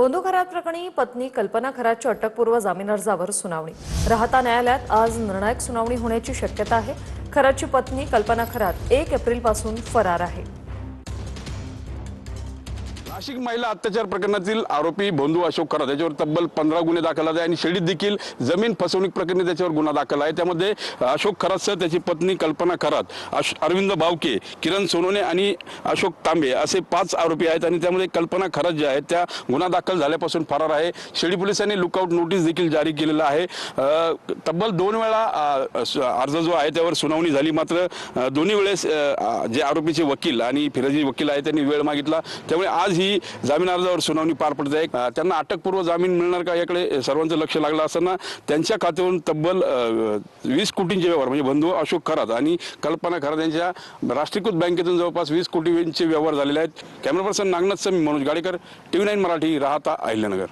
बोंधू खरात प्रकरणी पत्नी कल्पना खरातच्या अटकपूर्व जामीन अर्जावर सुनावणी। राहता न्यायालयात आज निर्णायक सुनावणी होण्याची शक्यता आहे। खरातची पत्नी कल्पना खरात 1 एप्रिलपासून फरार आहे। नाशिक महिला अत्याचार प्रकरणातील आरोपी बोंधू अशोक खरात याच्यावर तब्बल 15 गुन्हे दाखल आहेत आणि शिर्डीत देखील जमीन फसवणूक प्रकरणी त्याच्यावर गुन्हा दाखल आहे। त्यामध्ये अशोक खरातसह त्याची पत्नी कल्पना खरात, अरविंद भावके, किरण सोनोने आणि अशोक तांबे असे 5 आरोपी आहेत आणि त्यामध्ये कल्पना खरात ज्या आहेत त्या गुन्हा दाखल झाल्यापासून फरार आहे। शिर्डी पोलिसांनी लुकआउट नोटीस देखील जारी केलेला आहे। तब्बल 2 वेळा अर्ज जो आहे त्यावर सुनावणी झाली, मात्र दोन्ही वेळेस जे आरोपीचे वकील आणि फिरजी वकील आहेत त्यांनी वेळ मागितला, त्यामुळे आज ही जामीन अर्जावर सुनावणी पार पडते आहे। त्यांना अटकपूर्व जामीन मिळणार का याकडे सर्वांचं लक्ष लागलं असताना त्यांच्या खात्यावरून तब्बल 20 कोटींचे व्यवहार म्हणजे बंधू अशोक खरात आणि कल्पना खरात यांच्या राष्ट्रीयकृत बँकेतून जवळपास 20 कोटींचे व्यवहार झालेले आहेत। कॅमेरा पर्सन नागनाथ समी, मनोज गाडेकर, TV9 मराठी, राहता अहिल्यानगर।